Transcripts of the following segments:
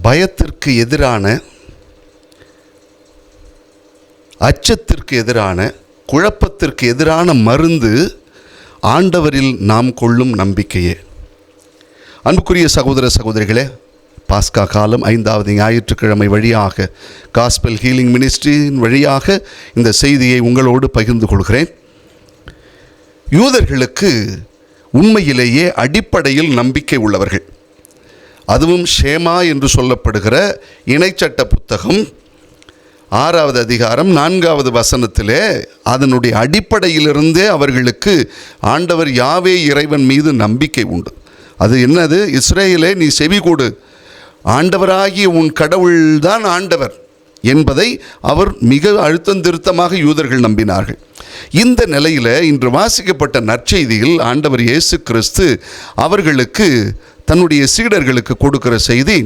பயத்திற்கு எதிரான, அச்சத்திற்கு எதிரான, குழப்பத்திற்கு எதிரான மருந்து ஆண்டவரில் நாம் கொள்ளும் நம்பிக்கையே. அன்புக்குரிய சகோதர சகோதரிகளே, பாஸ்கா காலம் 5வது ஞாயிற்றுக்கிழமை வழியாக காஸ்பல் ஹீலிங் மினிஸ்ட்ரியின் வழியாக இந்த செய்தியை உங்களோடு பகிர்ந்து கொள்கிறேன். யூதர்களுக்கு உண்மையிலேயே அடிப்படையில் நம்பிக்கை உள்ளவர்கள். அதுவும் ஷேமா என்று சொல்லப்படுகிற இணைச்சட்ட புத்தகம் 6வது அதிகாரம் 4வது வசனத்திலே அதனுடைய அடிப்படையிலிருந்தே அவர்களுக்கு ஆண்டவர் யாவே இறைவன் மீது நம்பிக்கை உண்டு. அது என்னது? இஸ்ரேலே, நீ செவி கொடு, ஆண்டவராகிய உன் கடவுள்தான் ஆண்டவர் என்பதை அவர் மிக அழுத்தம் திருத்தமாக யூதர்கள் நம்பினார்கள். இந்த நிலையில் இன்று வாசிக்கப்பட்ட நற்செய்தியில் ஆண்டவர் இயேசு கிறிஸ்து அவர்களுக்கு, தன்னுடைய சீடர்களுக்கு கொடுக்கிற செய்தி,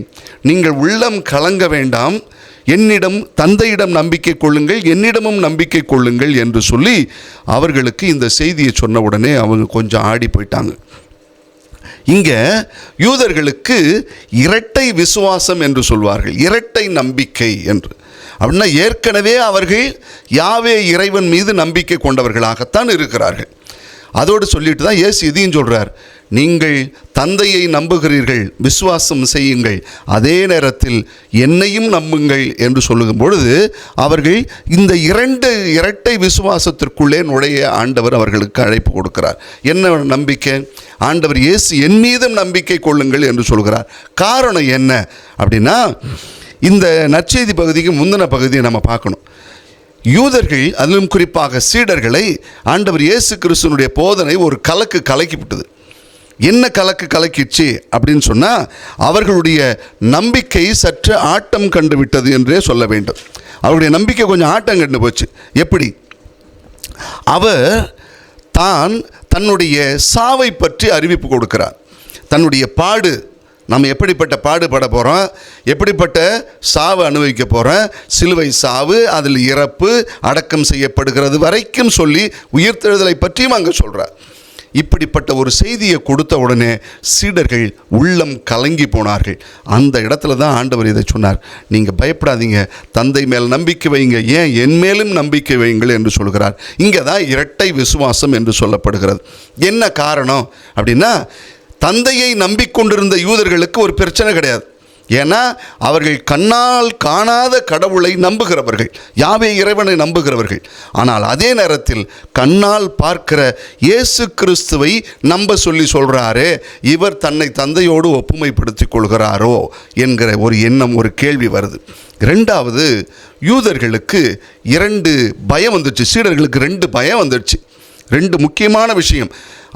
நீங்கள் உள்ளம் கலங்க வேண்டாம், என்னிடம், தந்தையிடம் நம்பிக்கை கொள்ளுங்கள், என்னிடமும் நம்பிக்கை கொள்ளுங்கள் என்று சொல்லி அவர்களுக்கு இந்த செய்தியை சொன்ன உடனே அவங்க கொஞ்சம் ஆடி போயிட்டாங்க. இங்கே யூதர்களுக்கு இரட்டை விசுவாசம் என்று சொல்வார்கள், இரட்டை நம்பிக்கை என்று. அப்படின்னா ஏற்கனவே அவர்கள் யாவே இறைவன் மீது நம்பிக்கை கொண்டவர்களாகத்தான் இருக்கிறார்கள். அதோடு சொல்லிட்டு தான் இயேசு இதையும் சொல்கிறார், நீங்கள் தந்தையை நம்புகிறீர்கள், விசுவாசம் செய்யுங்கள், அதே நேரத்தில் என்னையும் நம்புங்கள் என்று சொல்லும் பொழுது அவர்கள் இந்த இரட்டை விசுவாசத்திற்குள்ளே நுழைய ஆண்டவர் அவர்களுக்கு அழைப்பு கொடுக்கிறார். என்ன நம்பிக்கை? ஆண்டவர் இயேசு என் மீதும் நம்பிக்கை கொள்ளுங்கள் என்று சொல்கிறார். காரணம் என்ன அப்படின்னா, இந்த நற்செய்தி பகுதிக்கு முந்தின பகுதியை நம்ம பார்க்கணும். யூதர்கள், அதிலும் குறிப்பாக சீடர்களை ஆண்டவர் இயேசு கிறிஸ்துனுடைய போதனை ஒரு கலக்கிவிட்டது. என்ன கலக்கிடுச்சு அப்படின்னு சொன்னால், அவர்களுடைய நம்பிக்கை சற்று ஆட்டம் கண்டு விட்டது என்றே சொல்ல வேண்டும். அவருடைய நம்பிக்கை கொஞ்சம் ஆட்டம் கண்டு போச்சு. எப்படி? அவர் தன்னுடைய சாவை பற்றி அறிவிப்பு கொடுக்கிறார். தன்னுடைய பாடு, நம்ம எப்படிப்பட்ட பாடுபட போகிறோம், எப்படிப்பட்ட சாவு அனுபவிக்க போகிறோம், சிலுவை சாவு, அதில் இறப்பு, அடக்கம் செய்யப்படுகிறது வரைக்கும் சொல்லி உயிர்த்தெழுதலை பற்றியும் அங்கே சொல்கிறார். இப்படிப்பட்ட ஒரு செய்தியை கொடுத்த உடனே சீடர்கள் உள்ளம் கலங்கி போனார்கள். அந்த இடத்துல தான் ஆண்டவர் இதை சொன்னார், நீங்கள் பயப்படாதீங்க, தந்தை மேல் நம்பிக்கை வைங்க, ஏன் என் மேலும் நம்பிக்கை வைங்கள் என்று சொல்கிறார். இங்கே தான் இரட்டை விசுவாசம் என்று சொல்லப்படுகிறது. என்ன காரணம் அப்படின்னா, தந்தையை நம்பிக்கொண்டிருந்த யூதர்களுக்கு ஒரு பிரச்சனை கிடையாது. ஏன்னா அவர்கள் கண்ணால் காணாத கடவுளை நம்புகிறவர்கள், யாவே இறைவனை நம்புகிறவர்கள். ஆனால் அதே நேரத்தில் கண்ணால் பார்க்கிற இயேசு கிறிஸ்துவை நம்ப சொல்லி சொல்கிறாரே, இவர் தன்னை தந்தையோடு ஒப்புமைப்படுத்திக் கொள்கிறாரோ என்கிற ஒரு எண்ணம், ஒரு கேள்வி வருது. ரெண்டாவது, யூதர்களுக்கு 2 பயம் வந்துடுச்சு, சீடர்களுக்கு 2 பயம் வந்துடுச்சு. 2 முக்கியமான விஷயம்.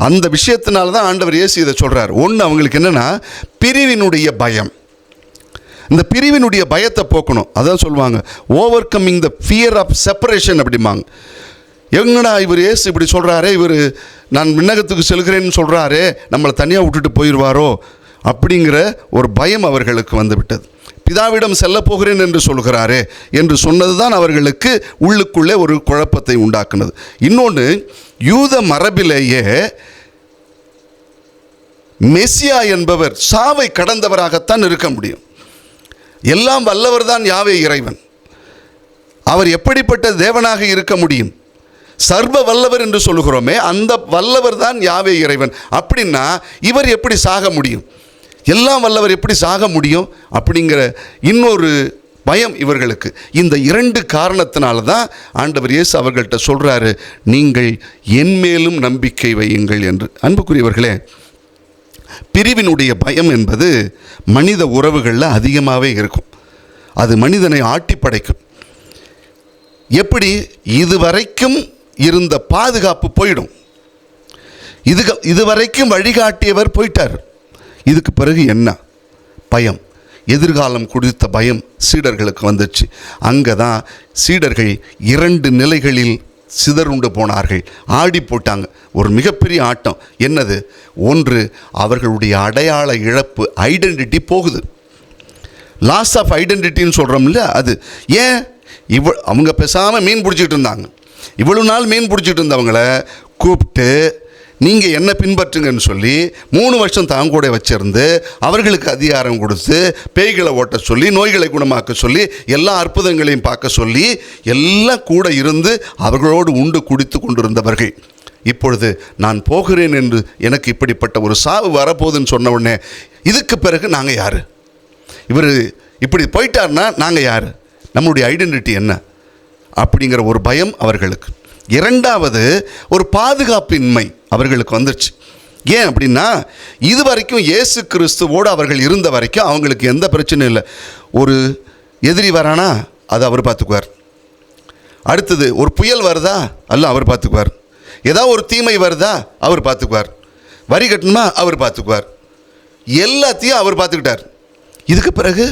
அந்த விஷயத்தினால தான் ஆண்டவர் இயேசு இதை சொல்கிறார். ஒன்று, அவங்களுக்கு என்னென்னா பிரிவினுடைய பயம். இந்த பிரிவினுடைய பயத்தை போக்கணும். அதான் சொல்லுவாங்க, overcoming the fear of separation அப்படிம்பாங்க. எங்கடா இவர் இயேசு இப்படி சொல்கிறாரே, இவர் நான் விண்ணகத்துக்கு செல்கிறேன்னு சொல்கிறாரே, நம்மளை தனியாக விட்டுட்டு போயிடுவாரோ அப்படிங்கிற ஒரு பயம் அவர்களுக்கு வந்து விட்டது. பிதாவிடம் செல்ல போகிறேன் என்று சொல்கிறாரே என்று சொன்னது தான் அவர்களுக்கு உள்ளுக்குள்ளே ஒரு குழப்பத்தை உண்டாக்குனது. இன்னொன்று, யூத மரபிலேயே மெசியா என்பவர் சாவை கடந்தவராகத்தான் இருக்க முடியும். எல்லாம் வல்லவர் தான் யாவே இறைவன். அவர் எப்படிப்பட்ட தேவனாக இருக்க முடியும்? சர்வ வல்லவர் என்று சொல்லுகிறோமே, அந்த வல்லவர் தான் யாவே இறைவன். அப்படின்னா இவர் எப்படி சாக முடியும்? எல்லாம் வல்லவர் எப்படி சாக முடியும் அப்படிங்கிற இன்னொரு பயம் இவர்களுக்கு. இந்த 2 காரணத்தினால தான் ஆண்டவர் இயேசு அவர்கள்ட்ட சொல்கிறாரு, நீங்கள் என் மேலும் நம்பிக்கை வையுங்கள் என்று. அன்புக்குரியவர்களே, பிரிவினுடைய பயம் என்பது மனித உறவுகளில் அதிகமாகவே இருக்கும். அது மனிதனை ஆட்டி படைக்கும். எப்படி? இதுவரைக்கும் இருந்த பாதுகாப்பு போயிடும். இதுவரைக்கும் வழிகாட்டியவர் போயிட்டார். இதுக்கு பிறகு என்ன? பயம், எதிர்காலம் குறித்த பயம் சீடர்களுக்கு வந்துச்சு. அங்கே தான் சீடர்கள் 2 நிலைகளில் சிதறுண்டு போனார்கள், ஆடி போட்டாங்க. ஒரு மிகப்பெரிய ஆட்டம். என்னது? ஒன்று, அவர்களுடைய அடையாள இழப்பு, ஐடென்டிட்டி போகுது. லாஸ் ஆஃப் ஐடென்டிட்டின்னு சொல்கிறோம்ல, அது ஏன்? அவங்க பேசாமல் மீன் பிடிச்சிட்டு இருந்தாங்க. இவ்வளவு நாள் மீன் பிடிச்சிட்டு இருந்தவங்கள கூப்பிட்டு, நீங்கள் என்ன பின்பற்றுங்கன்னு சொல்லி 3 வருஷம் தாங்க கூட வச்சிருந்து அவர்களுக்கு அதிகாரம் கொடுத்து பேய்களை ஓட்ட சொல்லி நோய்களை குணமாக்க சொல்லி எல்லா அற்புதங்களையும் பார்க்க சொல்லி எல்லாம் கூட இருந்து அவர்களோடு உண்டு குடித்து கொண்டிருந்தவர்கள் இப்பொழுது நான் போகிறேன் என்று எனக்கு இப்படிப்பட்ட ஒரு சாவு வரப்போகுதுன்னு சொன்ன உடனே இதுக்கு பிறகு நாங்கள் யார், இவர் இப்படி போயிட்டார்னா நாங்கள் யார், நம்மளுடைய ஐடென்டிட்டி என்ன அப்படிங்கிற ஒரு பயம் அவர்களுக்கு. இரண்டாவது, ஒரு பாதுகாப்பின்மை அவர்களுக்கு வந்துருச்சு. ஏன் அப்படின்னா இது வரைக்கும் இயேசு கிறிஸ்துவோடு அவர்கள் இருந்த வரைக்கும் அவங்களுக்கு எந்த பிரச்சனையும் இல்லை. ஒரு எதிரி வரானா அது அவர் பார்த்துக்குவார். அடுத்தது ஒரு புயல் வருதா அல்ல அவர் பார்த்துக்குவார். ஏதாவது ஒரு தீமை வருதா அவர் பார்த்துக்குவார். வரி கட்டணுமா அவர் பார்த்துக்குவார். எல்லாத்தையும் அவர் பார்த்துக்கிட்டார். இதுக்கு பிறகு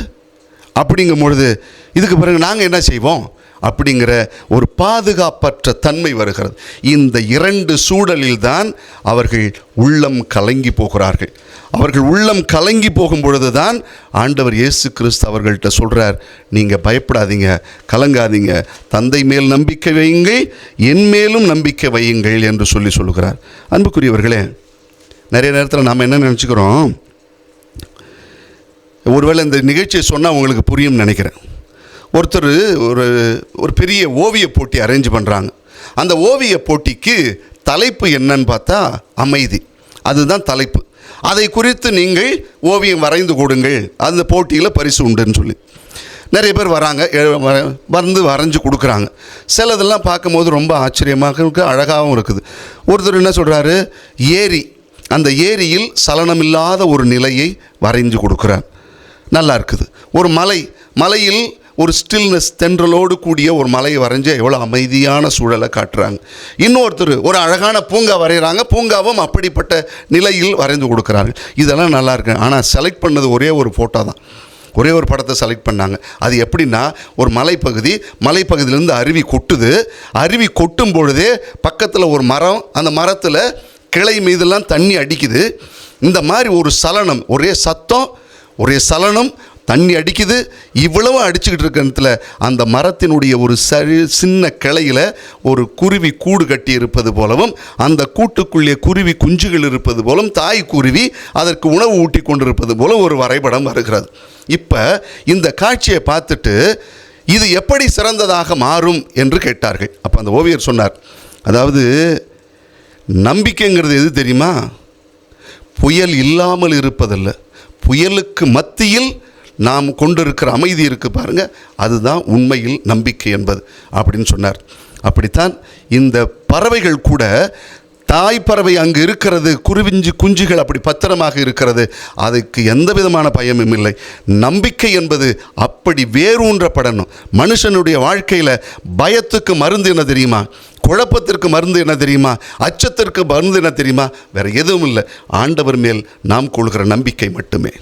அப்படிங்கும் பொழுது இதுக்கு பிறகு நாங்கள் என்ன செய்வோம் அப்படிங்கிற ஒரு பாதுகாப்பற்ற தன்மை வருகிறது. இந்த 2 சூழலில் தான் அவர்கள் உள்ளம் கலங்கி போகிறார்கள். அவர்கள் உள்ளம் கலங்கி போகும் பொழுது தான் ஆண்டவர் இயேசு கிறிஸ்து அவர்கள்ட்ட சொல்கிறார், நீங்கள் பயப்படாதீங்க, கலங்காதீங்க, தந்தை மேல் நம்பிக்கை வையுங்கள், என் மேலும் நம்பிக்கை வையுங்கள் என்று சொல்லுகிறார். அன்புக்குரியவர்களே, நிறைய நேரத்தில் நாம் என்ன நினச்சிக்கிறோம், ஒருவேளை இந்த நிகழ்ச்சியை சொன்னால் உங்களுக்கு புரியும்னு நினைக்கிறேன். ஒருத்தர் ஒரு பெரிய ஓவிய போட்டி அரேஞ்ச் பண்ணுறாங்க. அந்த ஓவிய போட்டிக்கு தலைப்பு என்னன்னு பார்த்தா அமைதி, அதுதான் தலைப்பு. அதை குறித்து நீங்கள் ஓவியம் வரைந்து கொடுங்கள், அந்த போட்டியில் பரிசு உண்டுன்னு சொல்லி நிறைய பேர் வராங்க, வந்து வரைஞ்சி கொடுக்குறாங்க. சிலதெல்லாம் பார்க்கும்போது ரொம்ப ஆச்சரியமாக இருக்குது, அழகாகவும் இருக்குது. ஒருத்தர் என்ன சொல்கிறாரு, ஏரி, அந்த ஏரியில் சலனமில்லாத ஒரு நிலையை வரைஞ்சு கொடுக்குறார், நல்லா இருக்குது. ஒரு மலையில் ஒரு ஸ்டில்னஸ், தென்றலோடு கூடிய ஒரு மலையை வரைஞ்ச எவ்வளோ அமைதியான சூழலை காட்டுறாங்க. இன்னொருத்தர் ஒரு அழகான பூங்கா வரைகிறாங்க, பூங்காவும் அப்படிப்பட்ட நிலையில் வரைந்து கொடுக்குறாங்க. இதெல்லாம் நல்லா இருக்கு. ஆனால் செலக்ட் பண்ணது ஒரே ஒரு ஃபோட்டோ தான், ஒரே ஒரு படத்தை செலக்ட் பண்ணாங்க. அது எப்படின்னா, ஒரு மலைப்பகுதியிலேருந்து அருவி கொட்டுது. அருவி கொட்டும் பொழுதே பக்கத்தில் ஒரு மரம், அந்த மரத்தில் கிளை மீதெல்லாம் தண்ணி அடிக்குது. இந்த மாதிரி ஒரு சலனம், ஒரே சத்தம், ஒரே சலனம், தண்ணி அடிக்குது. இவ்வளவு அடிச்சுக்கிட்டு இருக்கிறதுல அந்த மரத்தினுடைய ஒரு சின்ன கிளையில் ஒரு குருவி கூடு கட்டி இருப்பது போலவும், அந்த கூட்டுக்குள்ளே குருவி குஞ்சுகள் இருப்பது போலும், தாய் குருவி அதற்கு உணவு ஊட்டி கொண்டிருப்பது போல ஒரு வரைபடம் வருகிறது. இப்போ இந்த காட்சியை பார்த்துட்டு இது எப்படி சிறந்ததாக மாறும் என்று கேட்டார்கள். அப்போ அந்த ஓவியர் சொன்னார், அதாவது நம்பிக்கைங்கிறது எது தெரியுமா, புயல் இல்லாமல் இருப்பதல்ல, புயலுக்கு மத்தியில் நாம் கொண்டிருக்கிற அமைதி இருக்குது பாருங்கள், அதுதான் உண்மையில் நம்பிக்கை என்பது அப்படின்னு சொன்னார். அப்படித்தான் இந்த பறவைகள் கூட, தாய் பறவை அங்கு இருக்கிறது, குஞ்சுகள் அப்படி பத்திரமாக இருக்கிறது, அதுக்கு எந்த விதமான பயமும் இல்லை. நம்பிக்கை என்பது அப்படி வேரூன்றப்படணும். மனுஷனுடைய வாழ்க்கையில் பயத்துக்கு மருந்து என்ன தெரியுமா, குழப்பத்திற்கு மருந்து என்ன தெரியுமா, அச்சத்திற்கு மருந்து என்ன தெரியுமா, வேறு எதுவும் இல்லை. ஆண்டவர் மேல் நாம் கொள்கிற நம்பிக்கை மட்டுமே.